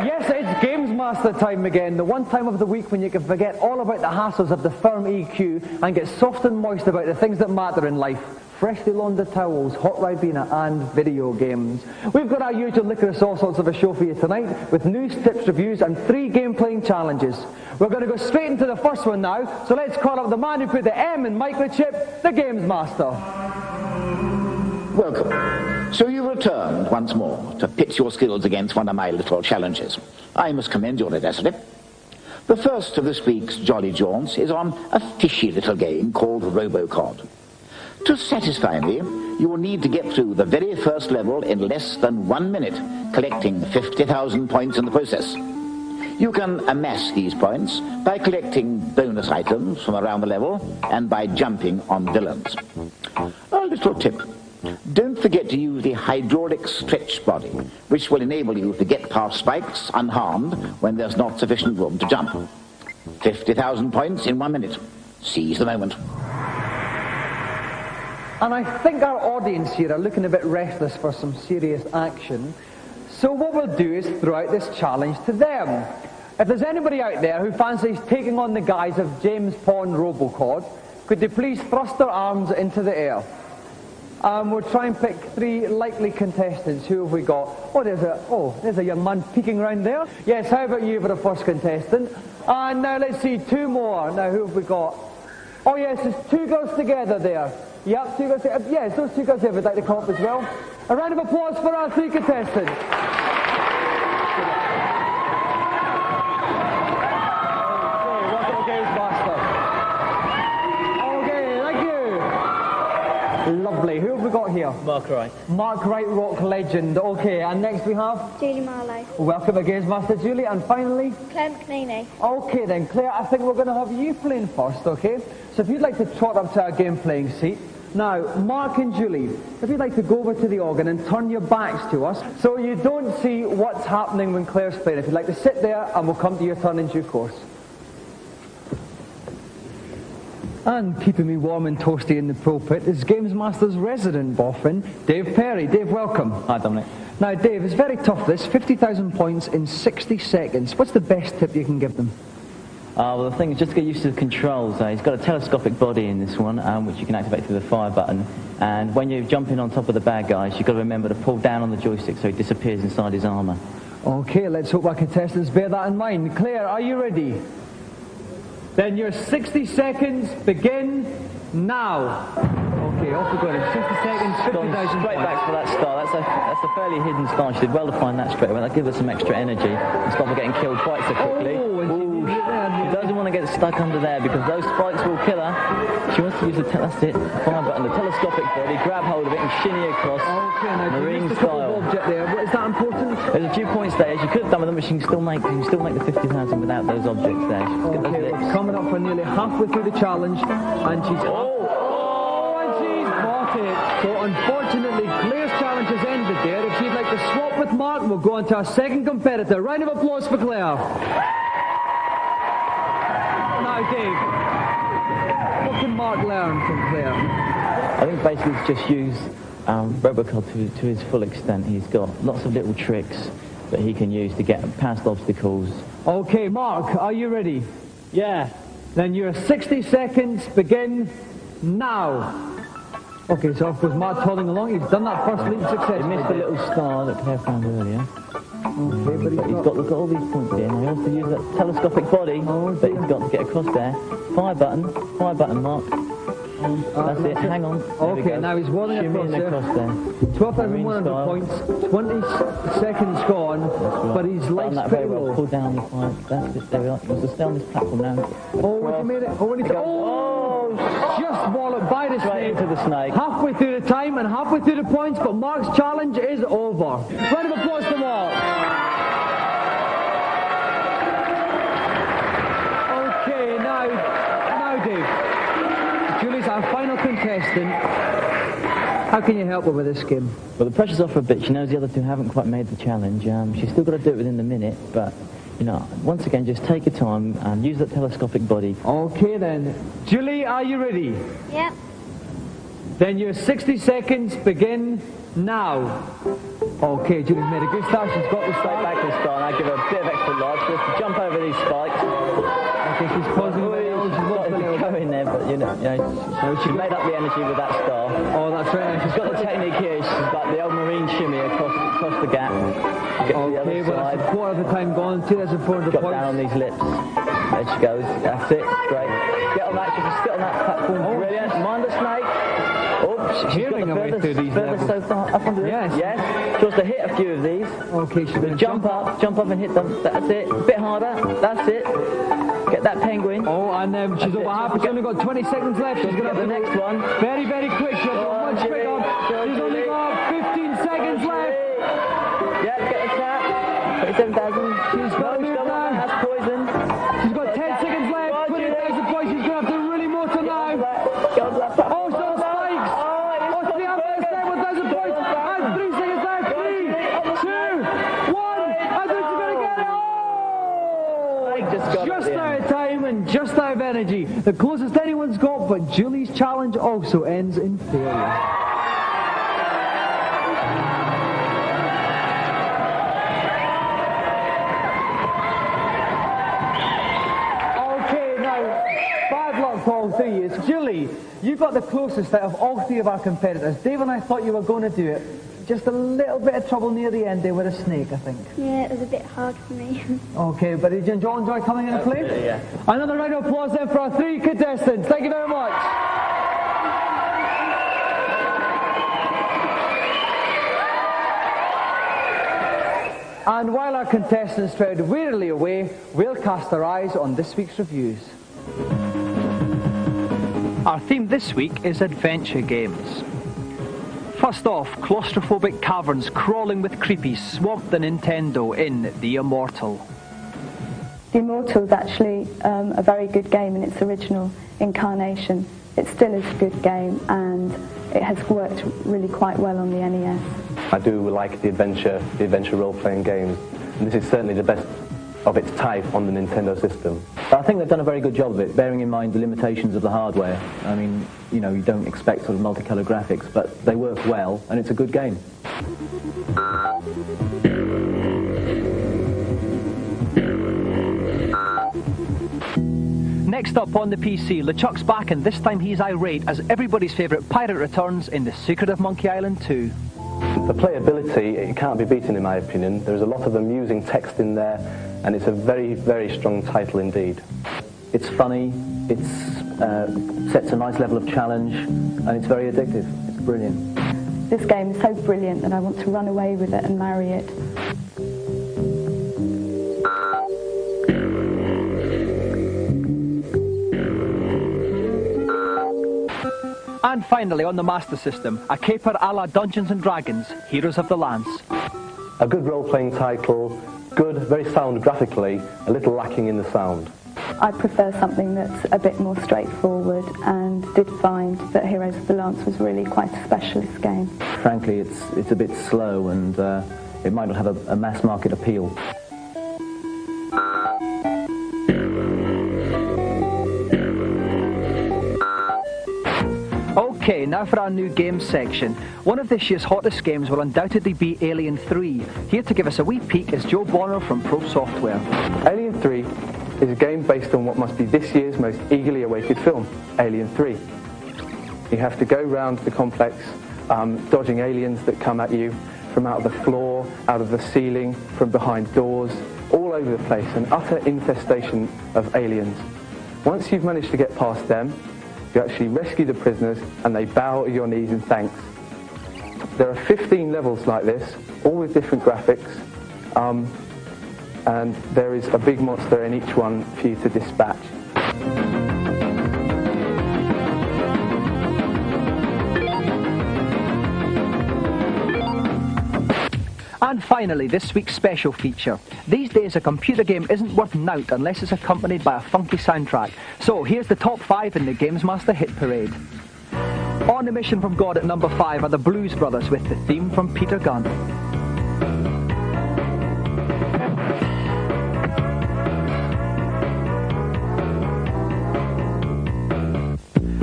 Yes, it's GamesMaster time again, the one time of the week when you can forget all about the hassles of the firm EQ and get soft and moist about the things that matter in life. Freshly laundered towels, hot Ribena and video games. We've got our usual licorice all sorts of a show for you tonight with news, tips, reviews and 3 game playing challenges. We're going to go straight into the first one now, so let's call up the man who put the M in microchip, the GamesMaster. Welcome. So you've returned once more to pit your skills against one of my little challenges. I must commend your audacity. The first of this week's Jolly Jaunts is on a fishy little game called Robocod. To satisfy me, you will need to get through the very first level in less than 1 minute, collecting 50,000 points in the process. You can amass these points by collecting bonus items from around the level and by jumping on villains. A little tip. Don't forget to use the hydraulic stretch body, which will enable you to get past spikes unharmed when there's not sufficient room to jump. 50,000 points in 1 minute. Seize the moment. And I think our audience here are looking a bit restless for some serious action. So what we'll do is throw out this challenge to them. If there's anybody out there who fancies taking on the guise of James Bond Robocod, could they please thrust their arms into the air? We'll try and pick 3 likely contestants. Who have we got? There's a young man peeking around there. Yes, how about you for the first contestant? And now let's see 2 more. Now who have we got? Oh yes, there's 2 girls together there. Yep, 2 girls together. Yes, those 2 girls there would like to come up as well. A round of applause for our 3 contestants. Lovely. Who have we got here? Mark Wright. Mark Wright, rock legend. Okay, and next we have? Julie Marlowe. Welcome to GamesMaster, Julie. And finally? Claire McNeely. Okay then, Claire, I think we're going to have you playing first, okay? So if you'd like to trot up to our game playing seat. Now, Mark and Julie, if you'd like to go over to the organ and turn your backs to us so you don't see what's happening when Claire's playing. If you'd like to sit there and we'll come to your turn in due course. And keeping me warm and toasty in the pulpit is GamesMaster's resident boffin, Dave Perry. Dave, welcome. Hi, Dominic. Now, Dave, it's very tough this. 50,000 points in 60 seconds. What's the best tip you can give them? Well, the thing is just to get used to the controls. He's got a telescopic body in this one, which you can activate through the fire button. And when you're jumping on top of the bad guys, you've got to remember to pull down on the joystick so he disappears inside his armour. Okay, let's hope our contestants bear that in mind. Claire, are you ready? Then your 60 seconds begin now. Okay, off we go. 60 seconds, 50,000 straight back for that star. That's a fairly hidden star. She did well to find that straight away. That gives her some extra energy and stop her getting killed quite so quickly. She doesn't want to get stuck under there because those spikes will kill her. She wants to use the that's it, fire button, the telescopic body, grab hold of it and shinny across. Okay, now marine style. Object there. Is that important? There's a few points there. She could have done with them, but she can still make the 50,000 without those objects there. Okay, it's coming up for nearly halfway through the challenge, and she's and she's got it. So unfortunately, Claire's challenge has ended there. If she'd like to swap with Mark, we'll go on to our second competitor. Round of applause for Claire. Now, Dave, what can Mark learn from Claire? I think basically it's just use Robocod to his full extent. He's got lots of little tricks that he can use to get past obstacles. Okay, Mark, are you ready? Yeah. Then your 60 seconds begin now. Okay, so of course Mark's holding along. He's done that first leap successfully. He missed the little star that Claire found earlier. Okay, but he's got all these points here. Now he also use that telescopic body that he's got to get across there. Fire button, Mark. That's it, hang on. Okay, now he's rolling across there. 12,100 points, 20 seconds gone, right. But his life's pretty low. Pull down the fire. That's it, there we are. He wants to stay on this platform now. Oh, when he made it. Just walloped by the snake. Into the snake. Halfway through the time and halfway through the points, but Mark's challenge is over. Round of applause for Mark. Okay, now Dave. Julie's our final contestant. How can you help her with this game? Well, the pressure's off her a bit. She knows the other 2 haven't quite made the challenge. She's still got to do it within the minute, but, once again, just take your time and use that telescopic body. Okay, then. Julie, are you ready? Yep. Then your 60 seconds begin Now. Okay, Julie's made a good start. She's got the Straight back to start, and I give her a bit of extra life just to jump over these spikes. Okay, she's causing a bit. She's got to go in there, but you know she made up the energy with that star. Oh, that's right. She's got the technique here. She's got the old marine shimmy across the gap. Okay, well, that's a quarter of the time gone. 2,400 points. Got down on these lips. There she goes. That's it. Great. Get on that. She can sit on that platform. Brilliant. Mind the snake. Oh, she's got the furthest so far up under Yes. Yes. She wants to hit a few of these. Okay, she's going to jump up and hit them. That's it. A bit harder. That's it. Get that penguin. Oh, and she's over half. She's only got 20 seconds left. She's going to have the next one. Very, very quick. She's much quicker. She's only got 15 seconds left. Yeah, get the tap. 27,000. She's got to move now. That's poison. She's got 10 seconds left. 20,000 points. She's going to have to really motor now. Oh, she's on spikes. Oh, it's the ambulance there. 1,000 points. And 3 seconds left. 3, 2, 1. I think she's going to get it. Oh! Just out of time and just out of energy. The closest anyone's got, but Julie's challenge also ends in failure. All three is Julie, you got the closest out of all three of our competitors. Dave and I thought you were going to do it. Just a little bit of trouble near the end there with a snake, I think. Yeah, it was a bit hard for me. Okay, but did you enjoy coming in and playing? Yeah. Another round of applause then for our three contestants. Thank you very much. And while our contestants tread wearily away, we'll cast our eyes on this week's reviews. Our theme this week is adventure games. First off, claustrophobic caverns crawling with creepies swamp the Nintendo in The Immortal. The Immortal is actually a very good game in its original incarnation. It still is a good game and it has worked really quite well on the NES. I do like the adventure role-playing games. And this is certainly the best of its type on the Nintendo system. I think they've done a very good job of it, bearing in mind the limitations of the hardware. I mean, you know, you don't expect sort of multicolour graphics, but they work well, and it's a good game. Next up on the PC, LeChuck's back, and this time he's irate as everybody's favourite pirate returns in The Secret of Monkey Island 2. The playability, it can't be beaten in my opinion. There's a lot of amusing text in there, and it's a very, very strong title indeed. It's funny, it sets a nice level of challenge, and it's very addictive. It's brilliant. This game is so brilliant that I want to run away with it and marry it. And finally, on the Master System, a caper a la Dungeons & Dragons, Heroes of the Lance. A good role-playing title, good, very sound graphically, a little lacking in the sound. I prefer something that's a bit more straightforward and did find that Heroes of the Lance was really quite a specialist game. Frankly, it's a bit slow and it might not have a mass market appeal. Okay, now for our new games section. One of this year's hottest games will undoubtedly be Alien 3. Here to give us a wee peek is Joe Bonner from Pro Software. Alien 3 is a game based on what must be this year's most eagerly awaited film, Alien 3. You have to go round the complex, dodging aliens that come at you from out of the floor, out of the ceiling, from behind doors, all over the place, an utter infestation of aliens. Once you've managed to get past them, you actually rescue the prisoners and they bow at your knees in thanks. There are 15 levels like this, all with different graphics, and there is a big monster in each one for you to dispatch. And finally, this week's special feature. These days, a computer game isn't worth nout unless it's accompanied by a funky soundtrack. So here's the top 5 in the GamesMaster hit parade. On a mission from God at number 5 are the Blues Brothers with the theme from Peter Gunn.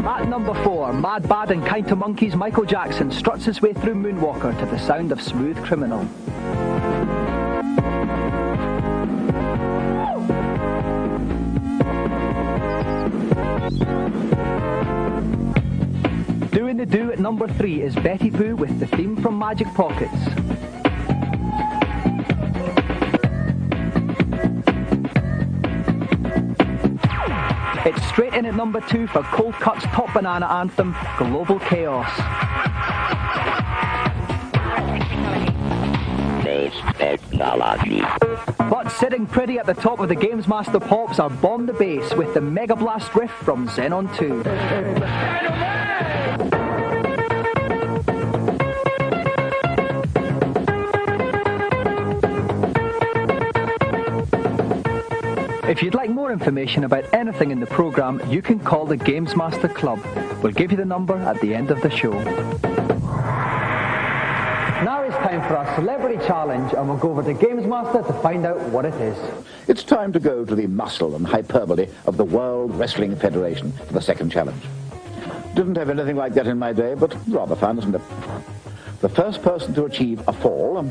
At number number 4, Mad Bad and Kind to Monkeys, Michael Jackson struts his way through Moonwalker to the sound of Smooth Criminal. Doing the do at number 3 is Betty Boo with the theme from Magic Pockets. It's straight in at number 2 for Cold Cut's top banana anthem, Global Chaos. But sitting pretty at the top of the GamesMaster pops are Bomb the Bass with the Mega Blast riff from Xenon 2. If you'd like more information about anything in the programme, you can call the GamesMaster Club. We'll give you the number at the end of the show. Now it's time for our celebrity challenge, and we'll go over to GamesMaster to find out what it is. It's time to go to the muscle and hyperbole of the World Wrestling Federation for the second challenge. Didn't have anything like that in my day, but rather fun, isn't it? The first person to achieve a fall,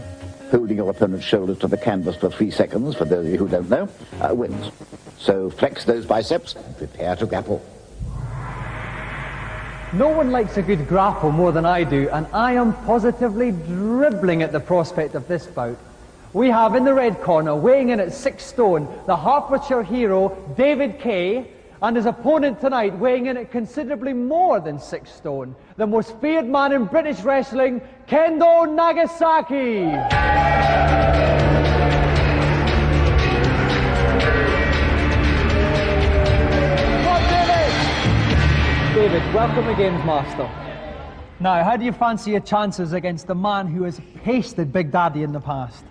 holding your opponent's shoulders to the canvas for 3 seconds, for those of you who don't know, wins. So flex those biceps and prepare to grapple. No one likes a good grapple more than I do, and I am positively dribbling at the prospect of this bout. We have in the red corner, weighing in at 6 stone, the Hertfordshire hero, David Kay, and his opponent tonight, weighing in at considerably more than 6 stone, the most feared man in British wrestling, Kendo Nagasaki. David, welcome to GamesMaster. Now, how do you fancy your chances against the man who has pasted Big Daddy in the past?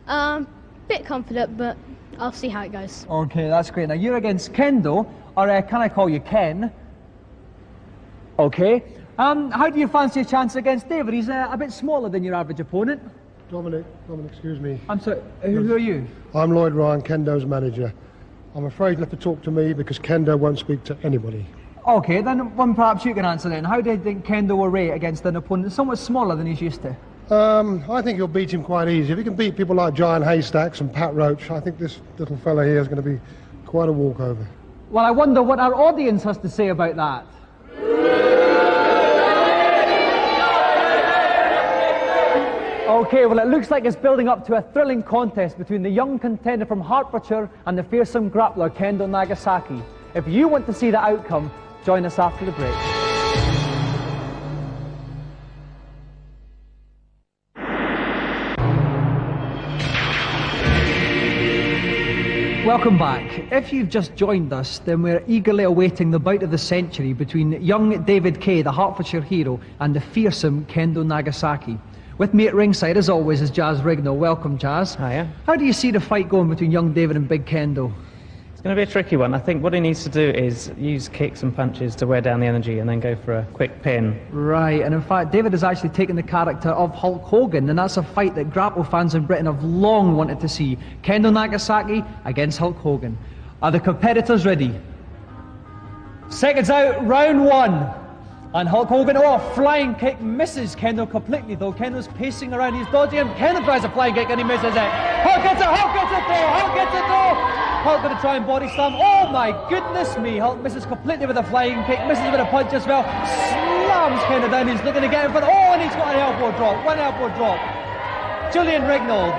Bit confident, but I'll see how it goes. Okay, that's great. Now, you're against Kendo, or can I call you Ken? Okay. How do you fancy your chance against David? He's a bit smaller than your average opponent. Dominic, excuse me. I'm sorry, who are you? I'm Lloyd Ryan, Kendo's manager. I'm afraid you'll have to talk to me because Kendo won't speak to anybody. Okay, then perhaps you can answer then. How do you think Kendo will rate against an opponent somewhat smaller than he's used to? I think you'll beat him quite easy. If you can beat people like Giant Haystacks and Pat Roach, I think this little fella here is going to be quite a walkover. Well, I wonder what our audience has to say about that. Okay, well, it looks like it's building up to a thrilling contest between the young contender from Hertfordshire and the fearsome grappler Kendo Nagasaki. If you want to see the outcome, join us after the break. Welcome back. If you've just joined us, then we're eagerly awaiting the bout of the century between young David Kay, the Hertfordshire hero, and the fearsome Kendo Nagasaki. With me at ringside, as always, is Jazz Rignall. Welcome, Jazz. Hiya. How do you see the fight going between young David and Big Kendo? It's going to be a tricky one. I think what he needs to do is use kicks and punches to wear down the energy and then go for a quick pin. Right, and in fact, David has actually taken the character of Hulk Hogan, and that's a fight that grapple fans in Britain have long wanted to see. Kendo Nagasaki against Hulk Hogan. Are the competitors ready? Seconds out, round 1. And Hulk Hogan, a flying kick, misses Kendo completely, though. Kendo's pacing around, he's dodging him. Kendo tries a flying kick and he misses it. Hulk gets it, Hulk gets it though, Hulk gets it though. Hulk going to try and body slam. Oh my goodness me. Hulk misses completely with a flying kick, misses with a punch as well. Slams Kendo down, he's looking to get him, but and he's got an elbow drop, one elbow drop. Julian Rignall,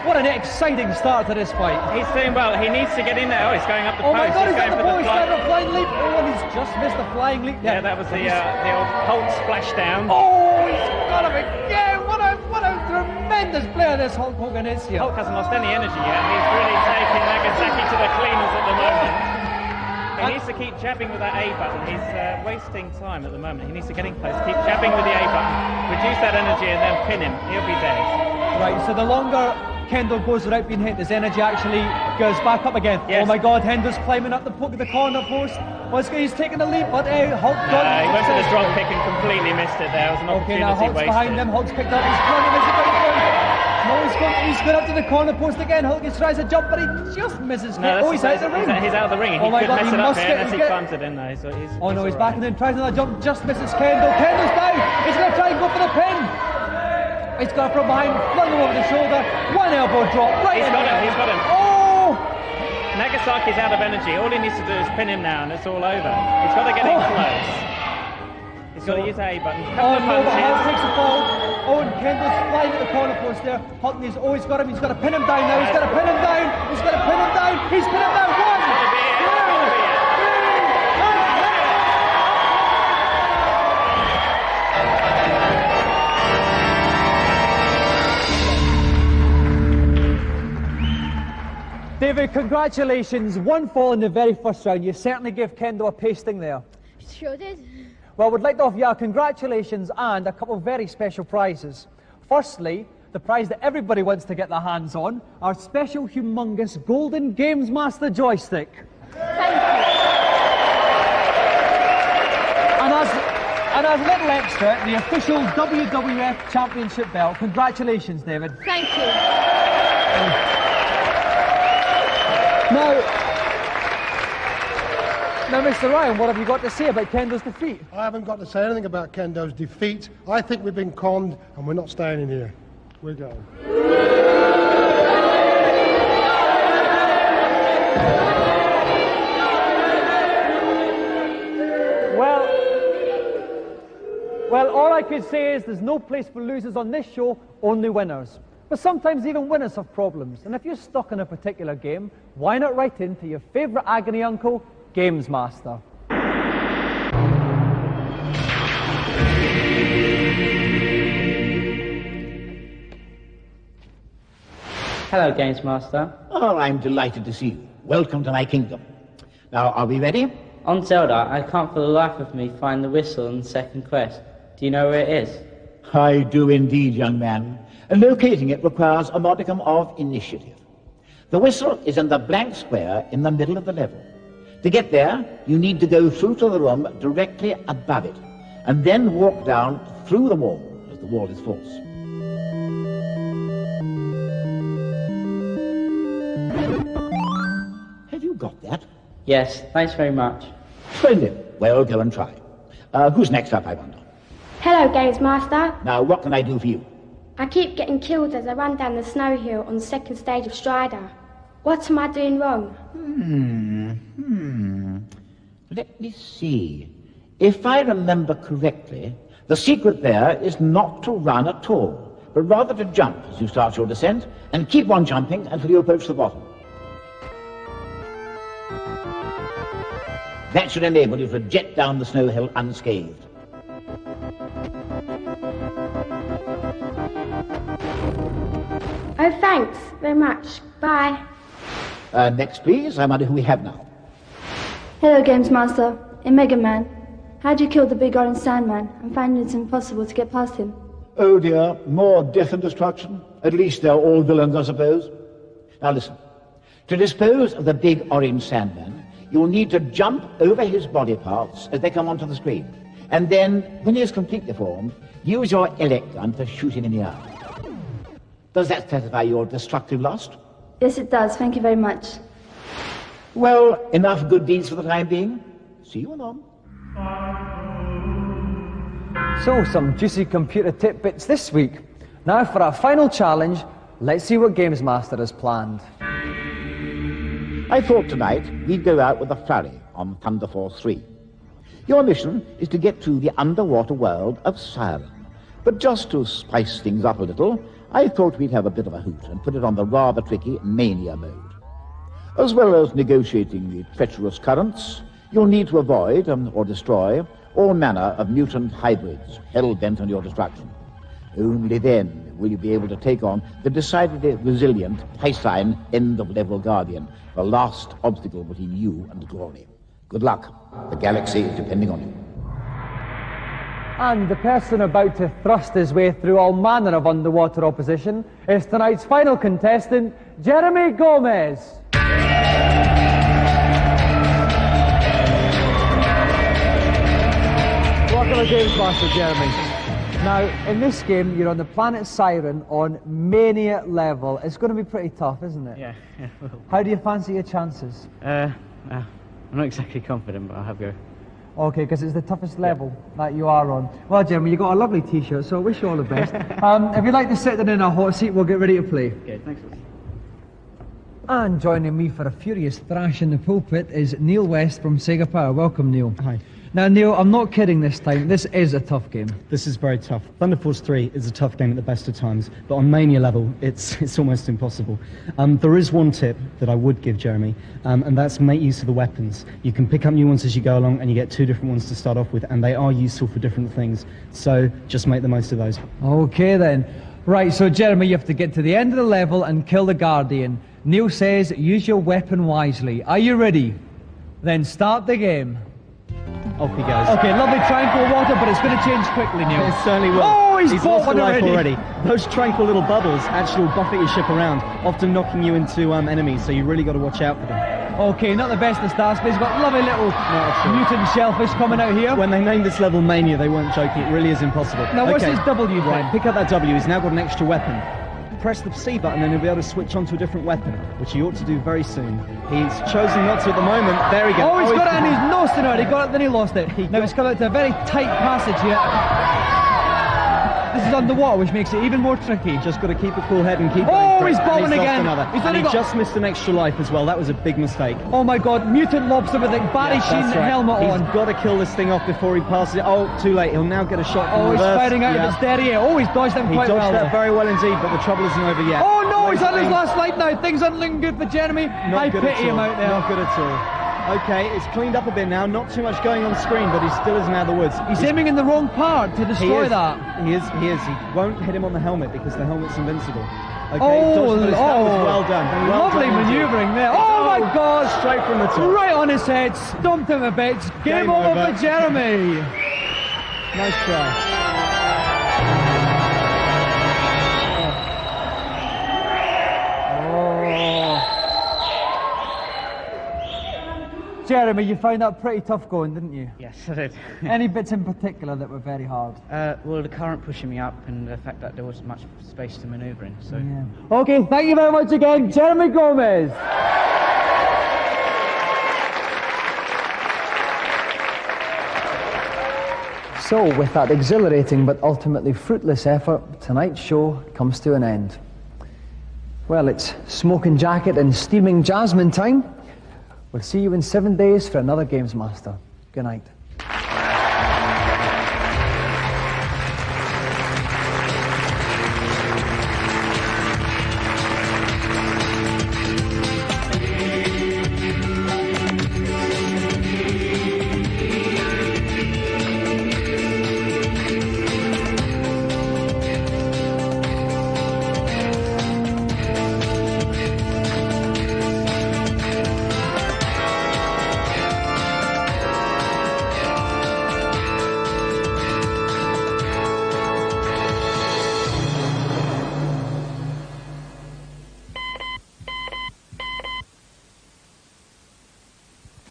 what an exciting start to this fight. He's doing well, he needs to get in there. Oh, he's going up the post. Oh my God, he's going at the for post, he's got a flying leap. Oh, and he's just missed the flying leap there. Yeah, that was the old Hulk splashdown. Oh, he's got him again. What a tremendous player this Hulk Hogan is here. Hulk hasn't lost any energy yet. He's really taking Nagasaki to the cleaners at the moment. He needs to keep jabbing with that A button. He's wasting time at the moment. He needs to get in close, keep jabbing with the A button, reduce that energy and then pin him. He'll be dead. Right, so the longer Kendo goes without being hit, his energy actually goes back up again. Yes. Oh my God, Hendo's climbing up the corner post. Well, he's taking the leap, but Hulk he went for the drop kick and completely missed it there. It was an okay, opportunity now Hulk's wasted. behind him, Hulk's picked up his corner as he goes down. he's going up to the corner post again. Hulkins tries a jump, but he just misses. No, he's out of the ring. He's out of the ring. He Oh my could God, mess he it up must here get- unless he get- planted in there. So he's Oh no, he's all back right. and then tries another jump, just misses Kendo. Kendo's down. He's going to try and go for the pin. He's got it from behind, flung him over the shoulder. One elbow drop, right He's in got the- him, he's got him. Oh! Nagasaki's out of energy. All he needs to do is pin him now and it's all over. He's got to get in close. He's got to use A button. Oh Couple no, of but Hulk punches. takes the fall. Oh, and Kendo's flying at the corner post there. Hulk he's always got him. He's got to pin him down now. He's got to pin him down. He's got to pin him down. He's pinned him down. One, two, three. David, congratulations. One fall in the very first round. You certainly gave Kendo a pasting there. Sure did. Well, we'd like to offer you our congratulations and a couple of very special prizes. Firstly, the prize that everybody wants to get their hands on, our special, humongous, golden GamesMaster joystick. Thank you. And as a little extra, the official WWF Championship belt. Congratulations, David. Thank you. Now, Mr. Ryan, what have you got to say about Kendo's defeat? I haven't got to say anything about Kendo's defeat. I think we've been conned and we're not staying in here. We're going. Well, all I could say is there's no place for losers on this show, only winners. But sometimes even winners have problems. And if you're stuck in a particular game, why not write in to your favourite agony uncle, GamesMaster? Hello, GamesMaster. Oh, I'm delighted to see you. Welcome to my kingdom. Now, are we ready? On Zelda, I can't for the life of me find the whistle in the second quest. Do you know where it is? I do indeed, young man. And locating it requires a modicum of initiative. The whistle is in the blank square in the middle of the level. To get there, you need to go through to the room directly above it, and then walk down through the wall, as the wall is false. Have you got that? Yes, thanks very much. Splendid. Well, go and try. Who's next up, I wonder? Hello, Gamesmaster. Now, what can I do for you? I keep getting killed as I run down the snow hill on the second stage of Strider. What am I doing wrong? Let me see. If I remember correctly, the secret there is not to run at all, but rather to jump as you start your descent, and keep on jumping until you approach the bottom. That should enable you to jet down the snow hill unscathed. Oh, thanks very much. Bye. Next, please. I wonder who we have now. Hello, Gamesmaster. In Mega Man, how do you kill the big orange Sandman? I'm finding it's impossible to get past him. Oh dear, more death and destruction. At least they're all villains, I suppose. Now listen. To dispose of the big orange Sandman, you'll need to jump over his body parts as they come onto the screen. And then, when he is completely formed, use your elect gun to shoot him in the eye. Does that satisfy your destructive lust? Yes, it does. Thank you very much. Well, enough good deeds for the time being. See you anon. So, some juicy computer tidbits this week. Now for our final challenge, let's see what GamesMaster has planned. I thought tonight we'd go out with a flurry on Thunder Force 3. Your mission is to get to the underwater world of Siren. But just to spice things up a little, I thought we'd have a bit of a hoot and put it on the rather tricky mania mode. As well as negotiating the treacherous currents, you'll need to avoid or destroy all manner of mutant hybrids hell-bent on your destruction. Only then will you be able to take on the decidedly resilient Piscine end-of-level Guardian, the last obstacle between you and glory. Good luck. The galaxy is depending on you. And the person about to thrust his way through all manner of underwater opposition is tonight's final contestant, Jeremy Gomez. Welcome to GamesMaster, Jeremy. Now, in this game, you're on the planet Siren on Mania level. It's going to be pretty tough, isn't it? Yeah. How do you fancy your chances? I'm not exactly confident, but I'll have a go. Okay, because it's the toughest level that you are on. Well, Jeremy, you got a lovely T-shirt, so I wish you all the best. If you'd like to sit in a hot seat, we'll get ready to play. Okay, thanks. And joining me for a furious thrash in the pulpit is Neil West from Sega Power. Welcome, Neil. Hi. Now, Neil, I'm not kidding this time. This is a tough game. This is very tough. Thunder Force 3 is a tough game at the best of times, but on Mania level, it's almost impossible. There is one tip that I would give Jeremy, and that's make use of the weapons. You can pick up new ones as you go along, and you get 2 different ones to start off with, and they are useful for different things. So just make the most of those. Okay, then. Right, so Jeremy, you have to get to the end of the level and kill the Guardian. Neil says, use your weapon wisely. Are you ready? Then start the game. Off he goes. Okay, lovely tranquil water, but it's going to change quickly, Neil. It certainly will. Oh, he's bought lost one a life already. Those tranquil little bubbles actually will buffet your ship around, often knocking you into enemies, so you really got to watch out for them. Okay, not the best of starts, but he's got lovely little mutant shellfish coming out here. When they named this level Mania, they weren't joking. It really is impossible. Now, what's his W then? Right, pick up that W. He's now got an extra weapon. Press the C button and he'll be able to switch onto a different weapon, which he ought to do very soon. He's chosen not to at the moment. There he goes. Oh, he's got it and he's lost it already. He got it, then he lost it. Now he's come out to a very tight passage here. This is underwater, which makes it even more tricky. Just got to keep a cool head and keep going. Oh, he's bombing again. He's only just missed an extra life as well. That was a big mistake. Oh my God, mutant lobster with a Barry Sheen helmet on. He's got to kill this thing off before he passes it. Oh, too late. He'll now get a shot from reverse. He's Fighting out of his derriere. Oh, he's dodged him quite well. He dodged that very well indeed, but the trouble isn't over yet. Oh no, he's on his last life now. Things aren't looking good for Jeremy. I pity him out there. Not good at all. Okay, it's cleaned up a bit now. Not too much going on screen, but he still isn't out of the woods. He's aiming in the wrong part to destroy that. He is. He won't hit him on the helmet because the helmet's invincible. Okay, that was well done. Lovely manoeuvring there. Oh my God! Straight from the top. Right on his head, stomped him a bit. Game over for Jeremy. Nice try. Jeremy, you found that pretty tough going, didn't you? Yes, I did. Any bits in particular that were very hard? Well, the current pushing me up and the fact that there wasn't much space to manoeuvre in, so... Yeah. Okay, thank you very much again, Jeremy Gomez. So, with that exhilarating but ultimately fruitless effort, tonight's show comes to an end. Well, it's smoking jacket and steaming jasmine time. We'll see you in 7 days for another GamesMaster. Good night.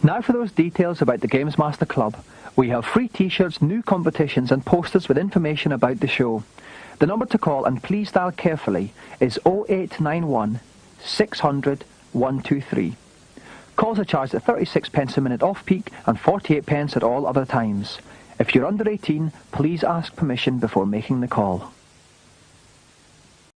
Now for those details about the GamesMaster Club. We have free t-shirts, new competitions and posters with information about the show. The number to call, and please dial carefully, is 0891 600 123. Calls are charged at 36 pence a minute off-peak and 48 pence at all other times. If you're under 18, please ask permission before making the call.